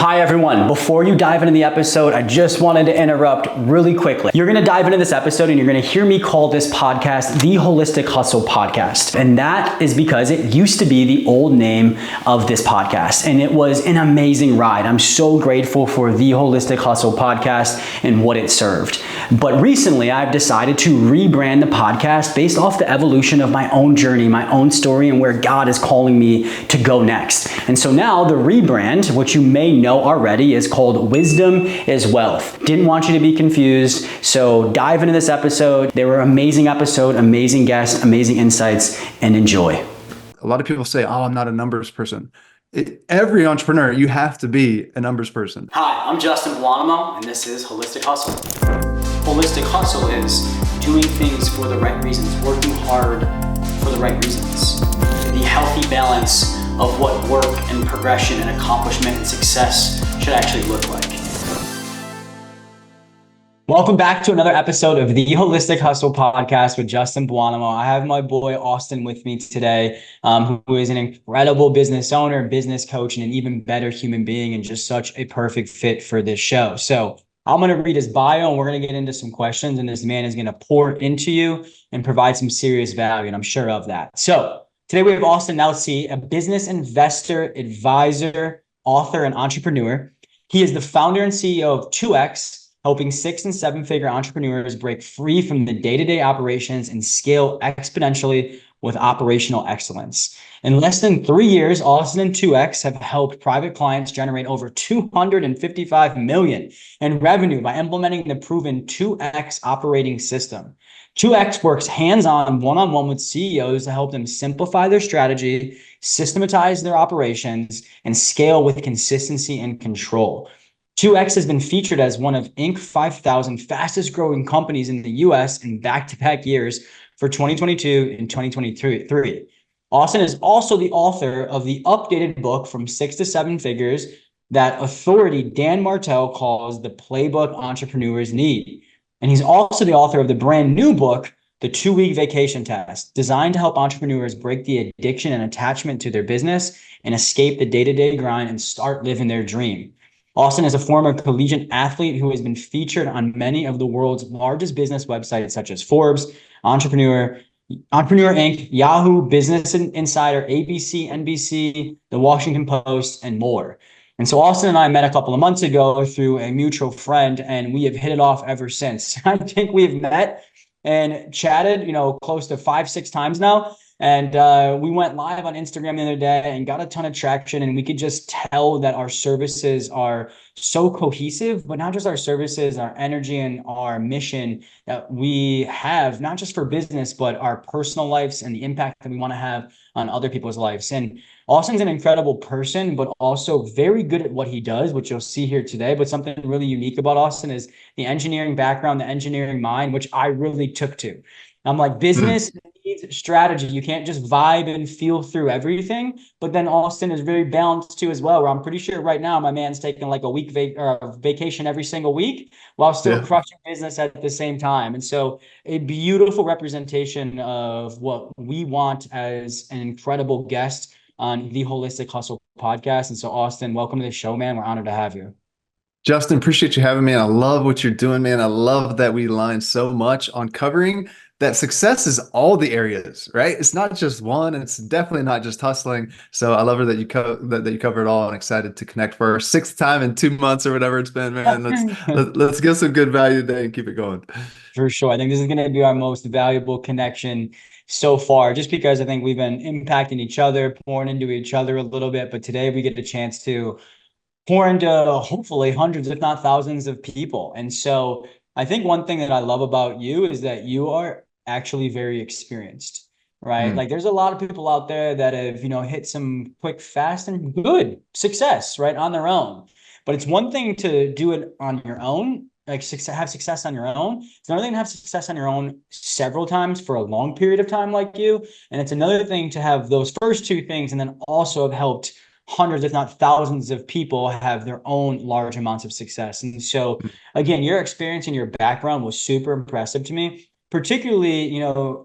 Hi everyone, before you dive into the episode, I just wanted to interrupt really quickly. You're gonna dive into this episode and you're gonna hear me call this podcast the Holistic Hustle Podcast. And that is because it used to be the old name of this podcast. And it was an amazing ride. I'm so grateful for the Holistic Hustle Podcast and what it served. But recently I've decided to rebrand the podcast based off the evolution of my own journey, my own story, and where God is calling me to go next. And so now the rebrand, which you may know already, is called Wisdom is Wealth. Didn't want you to be confused, so dive into this episode. They were an amazing episode, amazing guests, amazing insights, and enjoy. A lot of people say, oh, I'm not a numbers person. Every entrepreneur, you have to be a numbers person. Hi, I'm Justin Buonamo, and this is Holistic Hustle. Holistic Hustle is doing things for the right reasons, working hard for the right reasons. The healthy balance of what work and progression and accomplishment and success should actually look like. Welcome back to another episode of the Holistic Hustle Podcast with Justin Buonamo. I have my boy Austin with me today, who is an incredible business owner, business coach, and an even better human being, and just such a perfect fit for this show. So I'm going to read his bio and we're going to get into some questions, and this man is going to pour into you and provide some serious value, and I'm sure of that. So today we have Austin Netzley, a business investor, advisor, author, and entrepreneur. He is the founder and CEO of 2X, helping 6- and 7-figure entrepreneurs break free from the day-to-day operations and scale exponentially with operational excellence. In less than 3 years, Austin and 2X have helped private clients generate over $255 million in revenue by implementing the proven 2X operating system. 2X works hands-on, one-on-one with CEOs to help them simplify their strategy, systematize their operations, and scale with consistency and control. 2X has been featured as one of Inc. 5000 fastest growing companies in the US in back-to-back years for 2022 and 2023. Austin is also the author of the updated book From 6 to 7 Figures that authority Dan Martell calls the playbook entrepreneurs need. And he's also the author of the brand new book, The 2-Week Vacation Test, designed to help entrepreneurs break the addiction and attachment to their business and escape the day-to-day grind and start living their dream. Austin is a former collegiate athlete who has been featured on many of the world's largest business websites such as Forbes, Entrepreneur Inc., Yahoo, Business Insider, ABC, NBC, The Washington Post, and more. And so Austin and I met a couple of months ago through a mutual friend, and we have hit it off ever since. I think we've met and chatted, close to 5-6 times now. And we went live on Instagram the other day and got a ton of traction, and we could just tell that our services are so cohesive, but not just our services, our energy and our mission that we have, not just for business, but our personal lives and the impact that we want to have on other people's lives. And Austin's an incredible person, but also very good at what he does, which you'll see here today. But something really unique about Austin is the engineering background, the engineering mind, which I really took to. I'm like, business needs strategy. You can't just vibe and feel through everything. But then Austin is very balanced too as well, where I'm pretty sure right now my man's taking like a week vacation every single week while still crushing business at the same time. And so a beautiful representation of what we want as an incredible guest on the Holistic Hustle Podcast. And so Austin, welcome to the show, man. We're honored to have you. Justin, appreciate you having me. I love what you're doing, man. I love that we align so much on covering that success is all the areas, right? It's not just one, and it's definitely not just hustling. So I love that you cover it all, and excited to connect for our 6th time in 2 months or whatever it's been, man. Let's get some good value today and keep it going. For sure. I think this is going to be our most valuable connection so far, just because I think we've been impacting each other, pouring into each other a little bit. But today we get a chance to pour into hopefully hundreds, if not thousands of people. And so I think one thing that I love about you is that you are actually very experienced, right? Like there's a lot of people out there that have, hit some quick, fast, and good success, right, on their own. But it's one thing to do it on your own, like have success on your own. It's another thing to have success on your own several times for a long period of time like you. And it's another thing to have those first 2 things and then also have helped hundreds, if not thousands of people have their own large amounts of success. And so again, your experience and your background was super impressive to me. particularly,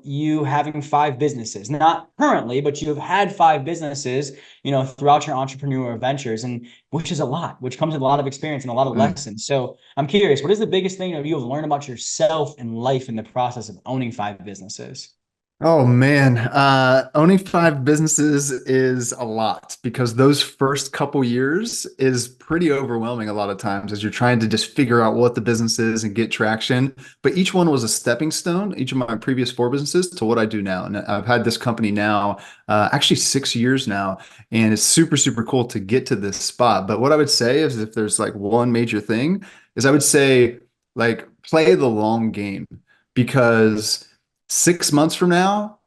you having five businesses, not currently, but you have had five businesses, throughout your entrepreneurial ventures, and which is a lot, which comes with a lot of experience and a lot of Mm. lessons. So I'm curious, what is the biggest thing that you have learned about yourself and life in the process of owning five businesses? Oh man, owning five businesses is a lot because those first couple years is pretty overwhelming a lot of times as you're trying to just figure out what the business is and get traction. But each one was a stepping stone, each of my previous four businesses to what I do now. And I've had this company now, actually 6 years now, and it's super, super cool to get to this spot. But what I would say is if there's like one major thing, is I would say like play the long game because 6 months from now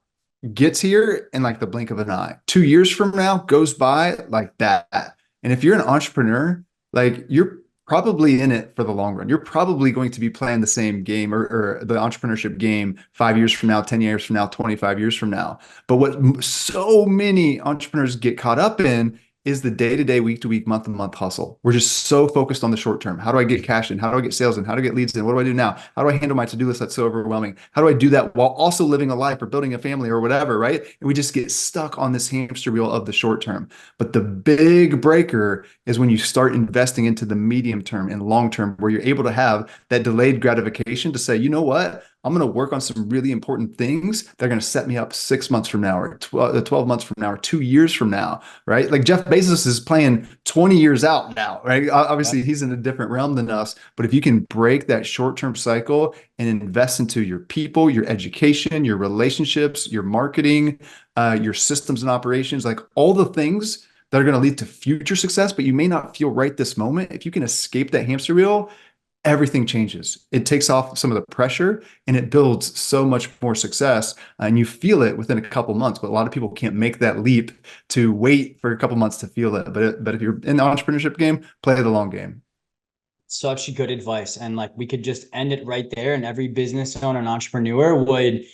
gets here in like the blink of an eye. 2 years from now goes by like that. And if you're an entrepreneur, like you're probably in it for the long run. You're probably going to be playing the same game or the entrepreneurship game 5 years from now, 10 years from now, 25 years from now. But what so many entrepreneurs get caught up in is the day-to-day, week-to-week, month-to-month hustle. We're just so focused on the short term. How do I get cash in? How do I get sales in? How do I get leads in? What do I do now? How do I handle my to-do list that's so overwhelming? How do I do that while also living a life or building a family or whatever, right? And we just get stuck on this hamster wheel of the short term. But the big breaker is when you start investing into the medium term and long term, where you're able to have that delayed gratification to say, you know what? I'm going to work on some really important things that are going to set me up 6 months from now or 12 months from now or 2 years from now, right? Like Jeff Bezos is playing 20 years out now, right? Yep. Obviously, he's in a different realm than us, but if you can break that short-term cycle and invest into your people, your education, your relationships, your marketing, your systems and operations, like all the things that are going to lead to future success, but you may not feel right this moment. If you can escape that hamster wheel, everything changes. It takes off some of the pressure and it builds so much more success. And you feel it within a couple months, but a lot of people can't make that leap to wait for a couple months to feel it. But if you're in the entrepreneurship game, play the long game. Such good advice. And like we could just end it right there, and every business owner and entrepreneur would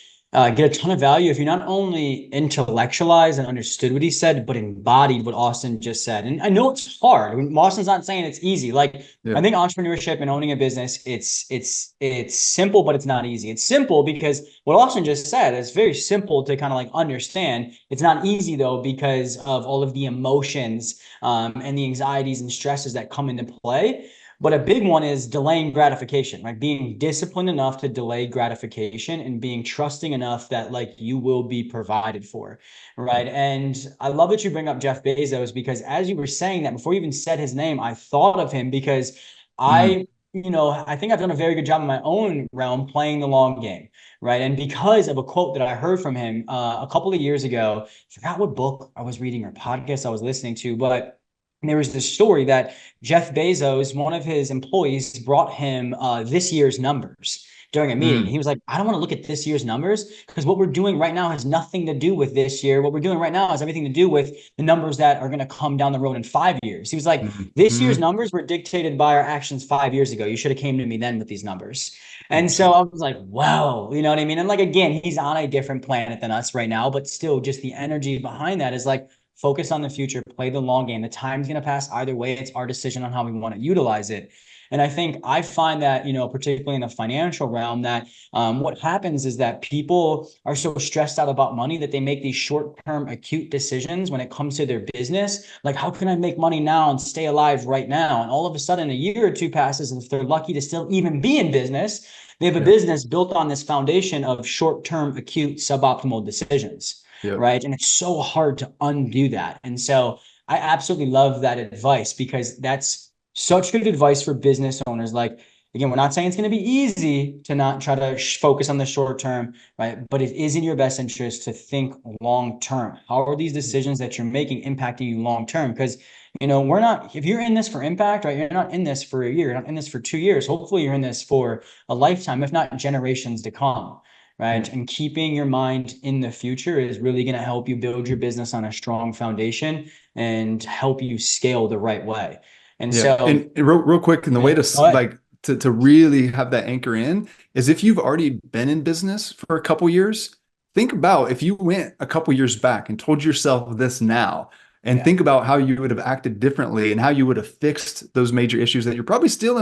get a ton of value if you not only intellectualized and understood what he said, but embodied what Austin just said. And I know it's hard. I mean, Austin's not saying it's easy. Like Yeah. I think entrepreneurship and owning a business, it's simple, but it's not easy. It's simple because what Austin just said is very simple to kind of like understand. It's not easy though because of all of the emotions and the anxieties and stresses that come into play. But a big one is delaying gratification, right? Being disciplined enough to delay gratification and being trusting enough that like you will be provided for, right? And I love that you bring up Jeff Bezos because as you were saying that before you even said his name, I thought of him because Mm, I think I've done a very good job in my own realm playing the long game, right? And because of a quote that I heard from him a couple of years ago, I forgot what book I was reading or podcast I was listening to, but there was this story that Jeff Bezos, one of his employees, brought him this year's numbers during a meeting. And mm, he was like, I don't want to look at this year's numbers because what we're doing right now has nothing to do with this year. What we're doing right now has everything to do with the numbers that are going to come down the road in 5 years. He was like, mm, this year's mm. numbers were dictated by our actions 5 years ago. You should have came to me then with these numbers. And so Awesome. I was like, wow, you know what I mean? And like, again, he's on a different planet than us right now, but still just the energy behind that is like, focus on the future, play the long game. The time's going to pass either way. It's our decision on how we want to utilize it. And I think I find that, particularly in the financial realm, that what happens is that people are so stressed out about money that they make these short-term acute decisions when it comes to their business. Like, how can I make money now and stay alive right now? And all of a sudden, a year or two passes, and if they're lucky to still even be in business, they have a Yep. business built on this foundation of short-term acute suboptimal decisions, Yep. right? And it's so hard to undo that. And so I absolutely love that advice because that's such good advice for business owners. Like, again, we're not saying it's going to be easy to not try to focus on the short term, right? But it is in your best interest to think long term. How are these decisions that you're making impacting you long term? Because we're not, if you're in this for impact, right? You're not in this for a year, you're not in this for 2 years. Hopefully, you're in this for a lifetime, if not generations to come, right? Yep. And keeping your mind in the future is really going to help you build your business on a strong foundation and help you scale the right way. And Yeah. so, And real quick, and the way yeah, to go ahead. like to really have that anchor in is if you've already been in business for a couple years, think about if you went a couple years back and told yourself this now, and Yeah. think about how you would have acted differently and how you would have fixed those major issues that you're probably still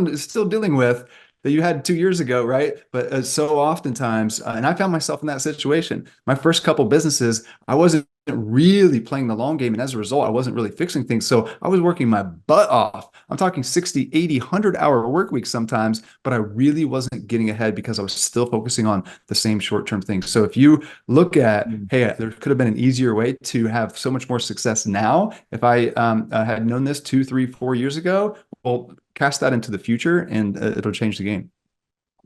dealing with that you had 2 years ago, right? But so oftentimes, and I found myself in that situation. My first couple businesses, I wasn't really playing the long game. And as a result, I wasn't really fixing things. So I was working my butt off. I'm talking 60, 80, 100-hour work weeks sometimes, but I really wasn't getting ahead because I was still focusing on the same short-term things. So if you look at, Mm. hey, there could have been an easier way to have so much more success now. If I had known this 2, 3, 4 years ago, well, cast that into the future and it'll change the game.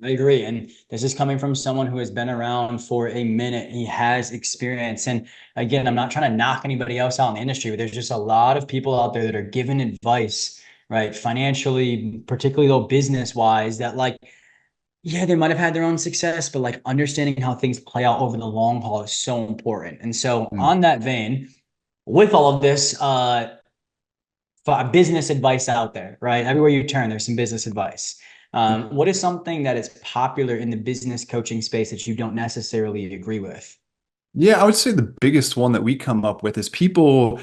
I agree. And this is coming from someone who has been around for a minute. He has experience. And again, I'm not trying to knock anybody else out in the industry, but there's just a lot of people out there that are giving advice, right? Financially, particularly though business wise, that like, yeah, they might have had their own success, but like understanding how things play out over the long haul is so important. And so Mm. on that vein, with all of this, business advice out there, right? Everywhere you turn, there's some business advice. What is something that is popular in the business coaching space that you don't necessarily agree with? Yeah, I would say the biggest one that we come up with is people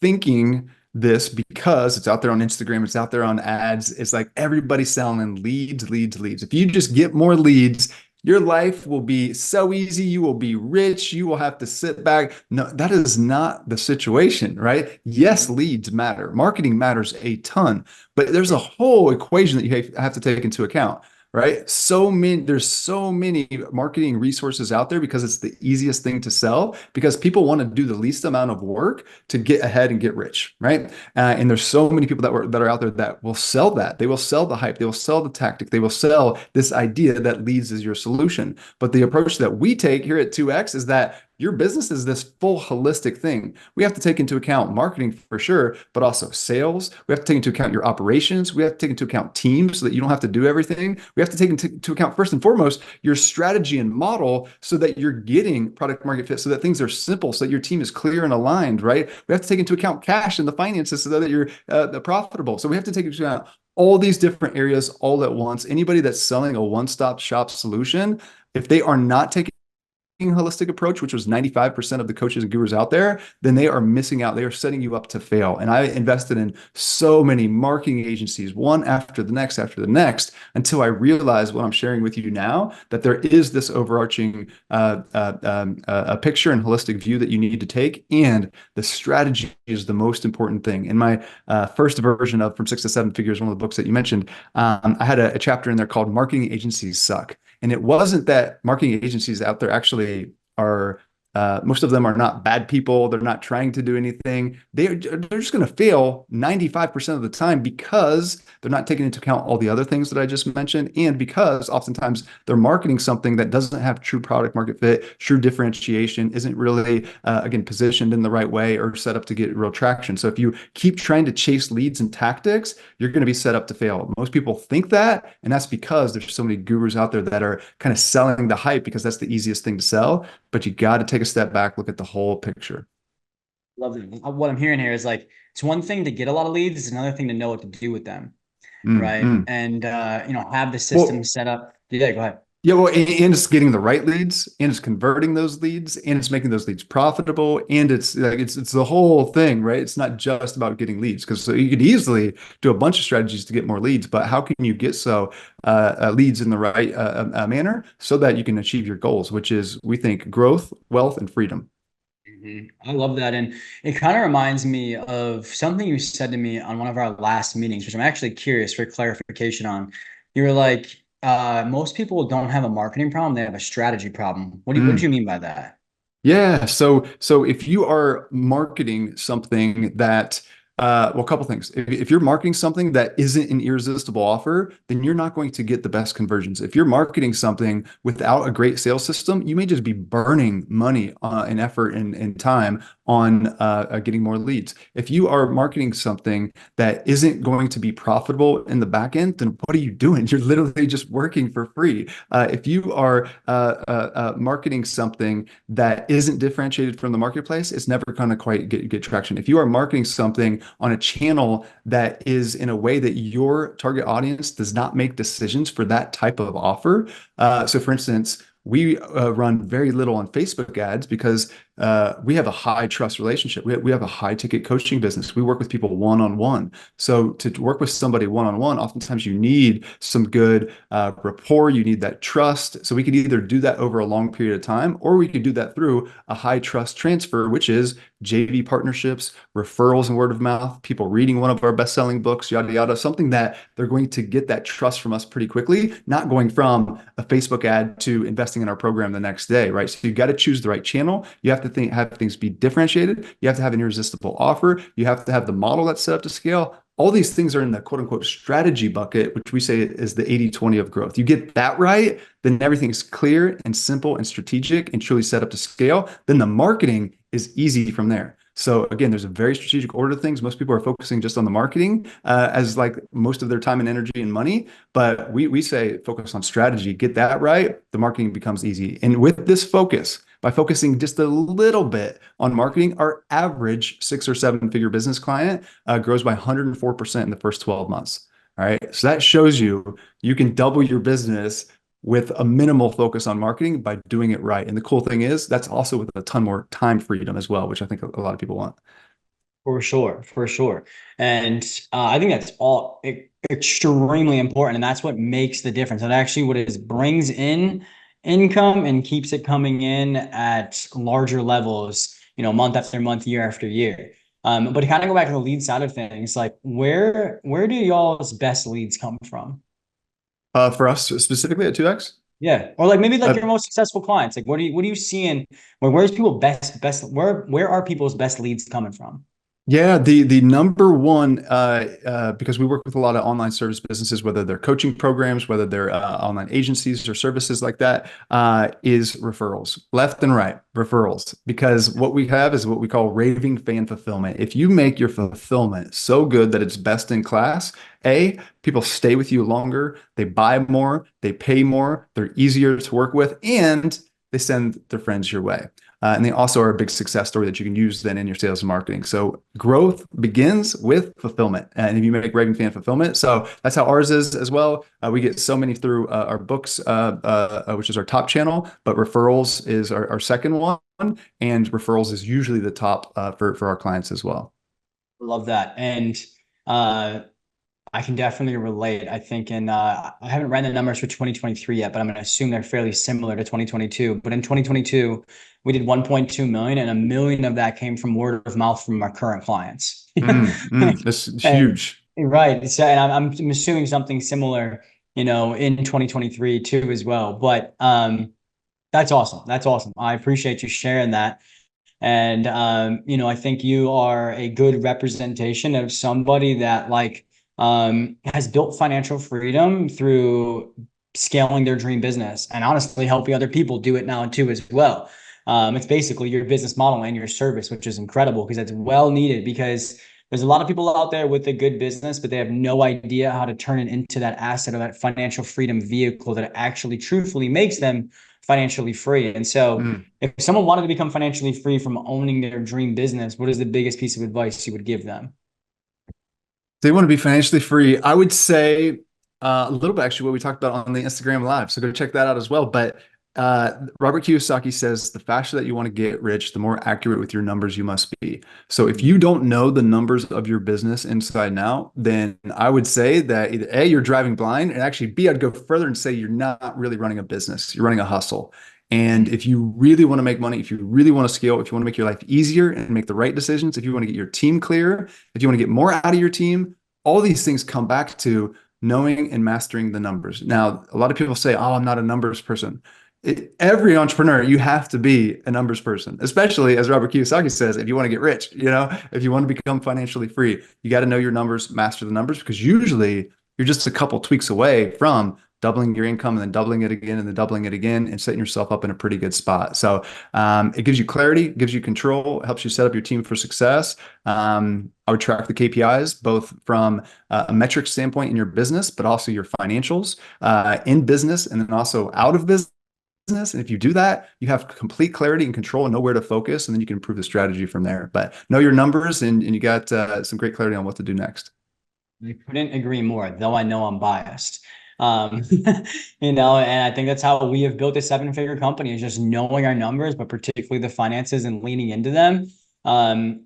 thinking this because it's out there on Instagram, it's out there on ads. It's like everybody's selling leads, leads, leads. If you just get more leads, your life will be so easy. You will be rich. You will have to sit back. No, that is not the situation, right? Yes, leads matter. Marketing matters a ton, but there's a whole equation that you have to take into account, right? There's so many marketing resources out there because it's the easiest thing to sell because people want to do the least amount of work to get ahead and get rich, right? And there's so many people that are out there that will sell that. They will sell the hype. They will sell the tactic. They will sell this idea that leads is your solution. But the approach that we take here at 2X is that your business is this full holistic thing. We have to take into account marketing for sure, but also sales. We have to take into account your operations. We have to take into account teams so that you don't have to do everything. We have to take into account first and foremost your strategy and model so that you're getting product market fit, so that things are simple, so that your team is clear and aligned, right? We have to take into account cash and the finances so that you're profitable. So we have to take into account all these different areas all at once. Anybody that's selling a one-stop shop solution, if they are not taking holistic approach, which was 95% of the coaches and gurus out there, then they are missing out. They are setting you up to fail. And I invested in so many marketing agencies, one after the next, until I realized what I'm sharing with you now, that there is this overarching a picture and holistic view that you need to take. And the strategy is the most important thing. In my first version of From Six to Seven Figures, one of the books that you mentioned, I had a chapter in there called Marketing Agencies Suck. And it wasn't that marketing agencies out there actually are, most of them are not bad people. They're not trying to do anything. They're just going to fail 95% of the time because they're not taking into account all the other things that I just mentioned. And because oftentimes they're marketing something that doesn't have true product market fit, true differentiation, isn't really, again, positioned in the right way or set up to get real traction. So if you keep trying to chase leads and tactics, you're going to be set up to fail. Most people think that, and that's because there's so many gurus out there that are kind of selling the hype because that's the easiest thing to sell. But you got to take a step back, look at the whole picture. Love it. What I'm hearing here is like, it's one thing to get a lot of leads, it's another thing to know what to do with them, Mm, right? mm. And, have the system Well, set up. Yeah, go ahead. yeah, well, and it's getting the right leads, and it's converting those leads, and it's making those leads profitable, and it's like it's the whole thing, right? It's not just about getting leads because so you could easily do a bunch of strategies to get more leads, but how can you get leads in the right manner so that you can achieve your goals, which is we think growth, wealth, and freedom. I love that. And it kind of reminds me of something you said to me on one of our last meetings, which I'm actually curious for clarification on. You were like, most people don't have a marketing problem, they have a strategy problem. What did Mm. you mean by that? Yeah, so if you are marketing something that well, a couple things. If you're marketing something that isn't an irresistible offer, then you're not going to get the best conversions. If you're marketing something without a great sales system, you may just be burning money and effort and time on getting more leads. If you are marketing something that isn't going to be profitable in the back end, then what are you doing? You're literally just working for free. If you are marketing something that isn't differentiated from the marketplace, it's never going to quite get traction. If you are marketing something on a channel that is in a way that your target audience does not make decisions for that type of offer. So for instance, we run very little on Facebook ads because we have a high trust relationship. We have a high ticket coaching business. We work with people one-on-one. So to work with somebody one-on-one, oftentimes you need some good rapport. You need that trust. So we could either do that over a long period of time, or we could do that through a high trust transfer, which is JV partnerships, referrals and word of mouth, people reading one of our best-selling books, yada, yada, something that they're going to get that trust from us pretty quickly, not going from a Facebook ad to investing in our program the next day, right? So you got to choose the right channel. You have to have things be differentiated. You have to have an irresistible offer. You have to have the model that's set up to scale. All these things are in the quote unquote strategy bucket, which we say is the 80-20 of growth. You get that right, then everything's clear and simple and strategic and truly set up to scale. Then the marketing is easy from there. So again, there's a very strategic order to things. Most people are focusing just on the marketing as like most of their time and energy and money. But we say focus on strategy, get that right, the marketing becomes easy. And with this focus, by focusing just a little bit on marketing, our average 6 or 7 figure business client grows by 104% in the first 12 months. All right. So that shows you can double your business with a minimal focus on marketing by doing it right. And the cool thing is that's also with a ton more time freedom as well, which I think a lot of people want. For sure, for sure. And I think that's all extremely important. And that's what makes the difference. And actually what it is brings in income and keeps it coming in at larger levels, month after month, year after year. But to kind of go back to the lead side of things, like where do y'all's best leads come from? For us specifically at 2X, Yeah. Or like maybe like uh, your most successful clients. Like what are you seeing? Where's people where are people's best leads coming from? yeah, the number one, because we work with a lot of online service businesses, whether they're coaching programs, whether they're online agencies or services like that, is referrals, left and right referrals. Because what we have is what we call raving fan fulfillment. If you make your fulfillment so good that it's best in class, people stay with you longer, they buy more, they pay more, they're easier to work with, and they send their friends your way. And they also are a big success story that you can use then in your sales and marketing. So growth begins with fulfillment. And if you make raving fan fulfillment, so that's how ours is as well. We get so many through our books, which is our top channel, but referrals is our second one. And referrals is usually the top for our clients as well. Love that. And uh I can definitely relate. I think I haven't ran the numbers for 2023 yet, but I'm going to assume they're fairly similar to 2022. But in 2022, we did 1.2 million, and 1 million of that came from word of mouth from our current clients. That's And huge. right. So, and I'm assuming something similar, in 2023 too as well. But that's awesome. That's awesome. I appreciate you sharing that. And I think you are a good representation of somebody that has built financial freedom through scaling their dream business and honestly helping other people do it now too as well. It's basically your business model and your service, which is incredible because it's well needed because there's a lot of people out there with a good business, but they have no idea how to turn it into that asset or that financial freedom vehicle that actually truthfully makes them financially free. And so Mm. if someone wanted to become financially free from owning their dream business, what is the biggest piece of advice you would give them? They want to be financially free. I would say a little bit actually what we talked about on the Instagram Live. So go check that out as well. But Robert Kiyosaki says the faster that you want to get rich, the more accurate with your numbers you must be. So if you don't know the numbers of your business inside and out, then I would say that either A, you're driving blind, and actually B, I'd go further and say you're not really running a business. You're running a hustle. And if you really want to make money, if you really want to scale, if you want to make your life easier and make the right decisions, if you want to get your team clear, if you want to get more out of your team, all these things come back to knowing and mastering the numbers. Now, a lot of people say, "Oh, I'm not a numbers person." Every entrepreneur, you have to be a numbers person, especially as Robert Kiyosaki says, if you want to get rich, if you want to become financially free, you got to know your numbers, master the numbers, because usually you're just a couple tweaks away from doubling your income and then doubling it again and then doubling it again and setting yourself up in a pretty good spot. So it gives you clarity, gives you control, helps you set up your team for success. I would track the KPIs both from a metric standpoint in your business, but also your financials in business and then also out of business. And if you do that, you have complete clarity and control and know where to focus, and then you can improve the strategy from there. But know your numbers, and you got some great clarity on what to do next. I couldn't agree more, though I know I'm biased. And I think that's how we have built a seven-figure company, is just knowing our numbers, but particularly the finances and leaning into them. Um,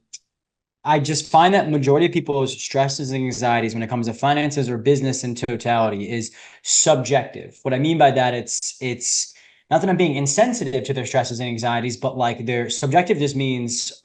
I just find that majority of people's stresses and anxieties when it comes to finances or business in totality is subjective. What I mean by that, it's not that I'm being insensitive to their stresses and anxieties, but like their subjective just means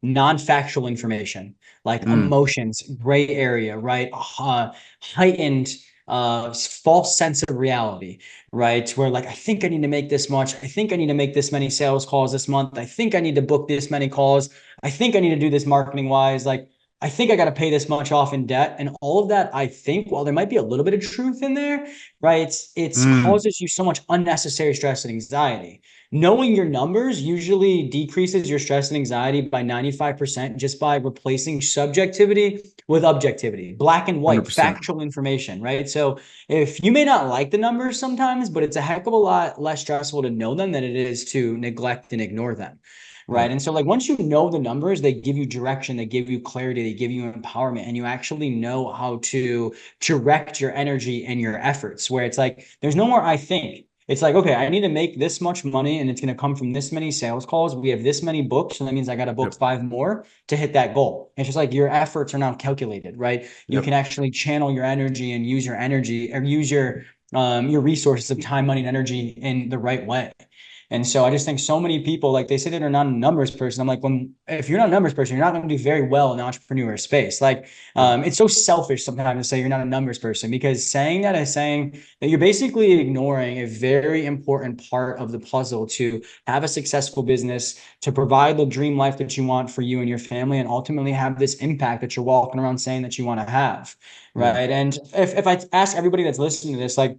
non-factual information, like Mm, emotions, gray area, right? Heightened false sense of reality, right? Where like, I think I need to make this much. I think I need to make this many sales calls this month. I think I need to book this many calls. I think I need to do this marketing wise. Like, I think I got to pay this much off in debt. And all of that, I think, while there might be a little bit of truth in there, right? It's mm, causes you so much unnecessary stress and anxiety. Knowing your numbers usually decreases your stress and anxiety by 95% just by replacing subjectivity with objectivity, black and white, 100%. factual information, right? So if you may not like the numbers sometimes, but it's a heck of a lot less stressful to know them than it is to neglect and ignore them. Yeah. Right. And so, like, once you know the numbers, they give you direction, they give you clarity, they give you empowerment, and you actually know how to direct your energy and your efforts. Where it's like, there's no more I think. It's like, okay, I need to make this much money and it's going to come from this many sales calls. We have this many books. So that means I got to book Yep. five more to hit that goal. It's just like your efforts are now calculated, right? You Yep. can actually channel your energy and use your energy or use your resources of time, money, and energy in the right way. And so I just think so many people, like they say that they're not a numbers person. I'm like, when if you're not a numbers person, you're not going to do very well in the entrepreneur space. Like, Yep. it's so selfish sometimes to say you're not a numbers person, because saying that is saying that you're basically ignoring a very important part of the puzzle to have a successful business, to provide the dream life that you want for you and your family, and ultimately have this impact that you're walking around saying that you want to have. Yeah. Right. And if I ask everybody that's listening to this, like,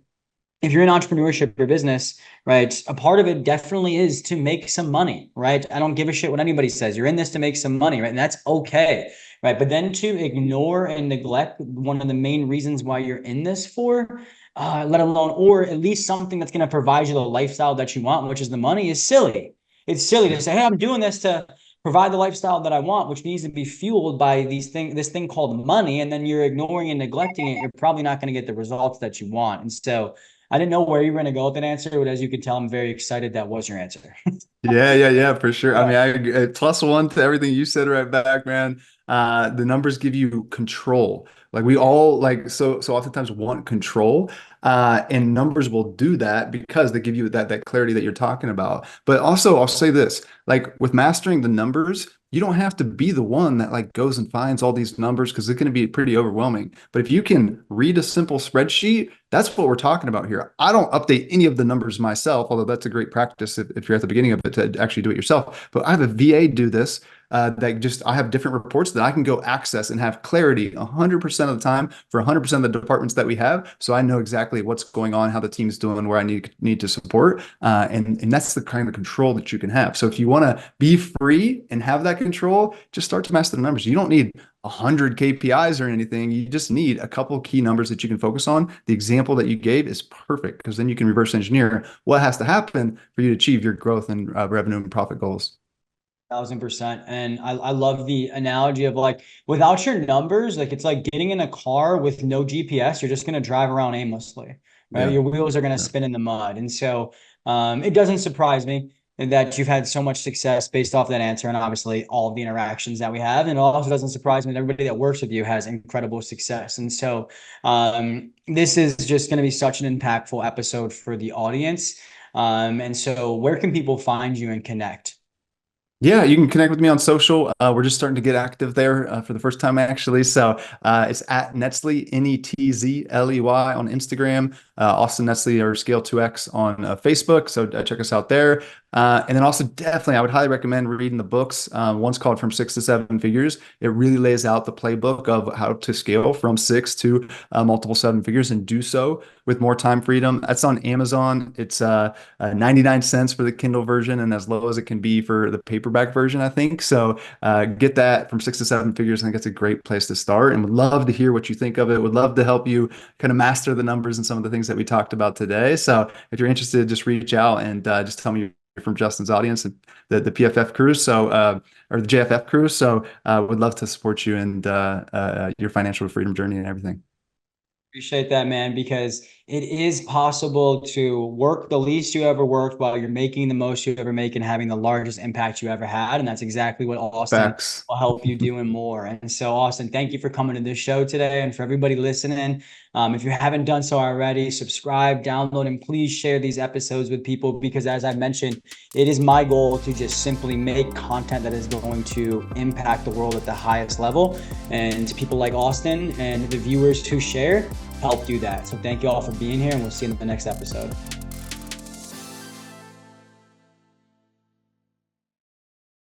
if you're in entrepreneurship or business, right, a part of it definitely is to make some money, right? I don't give a shit what anybody says. You're in this to make some money, right? And that's okay, right? But then to ignore and neglect one of the main reasons why you're in this for, let alone, or at least something that's going to provide you the lifestyle that you want, which is the money, is silly. It's silly to Yeah. say, hey, I'm doing this to provide the lifestyle that I want, which needs to be fueled by this thing called money, and then you're ignoring and neglecting it. You're probably not going to get the results that you want. And so I didn't know where you were going to go with that answer, but as you could tell, I'm very excited that was your answer. Yeah, yeah, yeah, for sure. I Yeah. mean, plus one to everything you said right back, man. The numbers give you control. Like we all like so oftentimes want control. And numbers will do that because they give you that clarity that you're talking about. But also, I'll say this, like with mastering the numbers, you don't have to be the one that like goes and finds all these numbers because it's going to be pretty overwhelming. But if you can read a simple spreadsheet, that's what we're talking about here. I don't update any of the numbers myself, although that's a great practice if you're at the beginning of it to actually do it yourself. But I have a VA do this. That just I have different reports that I can go access and have clarity 100% of the time for 100% of the departments that we have. So I know exactly what's going on, how the team's doing, where I need to support, and that's the kind of control that you can have. So if you want to be free and have that control, just start to master the numbers. You don't need 100 KPIs or anything. You just need a couple of key numbers that you can focus on. The example that you gave is perfect because then you can reverse engineer what has to happen for you to achieve your growth and revenue and profit goals. 1000%. And I love the analogy of like, without your numbers, like it's like getting in a car with no GPS, you're just going to drive around aimlessly, right? Yeah. Your wheels are going to Yeah. spin in the mud. And so it doesn't surprise me that you've had so much success based off that answer, and obviously all of the interactions that we have. And it also doesn't surprise me that everybody that works with you has incredible success. And so this is just going to be such an impactful episode for the audience. And so where can people find you and connect? Yeah, you can connect with me on social. We're just starting to get active there for the first time, actually. So it's at Netzley, Netzley on Instagram, Austin Netzley or Scale 2X on Facebook. So check us out there. And then also, definitely, I would highly recommend reading the books. One's called From Six to Seven Figures. It really lays out the playbook of how to scale from six to multiple seven figures and do so with more time freedom. That's on Amazon. It's 99 cents for the Kindle version and as low as it can be for the paperback version, I think. So get that From Six to Seven Figures. I think it's a great place to start and would love to hear what you think of it. Would love to help you kind of master the numbers and some of the things that we talked about today. So if you're interested, just reach out and just tell me you're from Justin's audience and the PFF crew. So, or the JFF crew. So would love to support you and your financial freedom journey and everything. Appreciate that, man, because it is possible to work the least you ever worked while you're making the most you ever make and having the largest impact you ever had. And that's exactly what Austin Facts. will help you do and more. And so, Austin, thank you for coming to this show today. And for everybody listening, if you haven't done so already, subscribe, download, and please share these episodes with people because, as I mentioned, it is my goal to just simply make content that is going to impact the world at the highest level. And people like Austin and the viewers who share help do that. So thank you all for being here, and we'll see you in the next episode.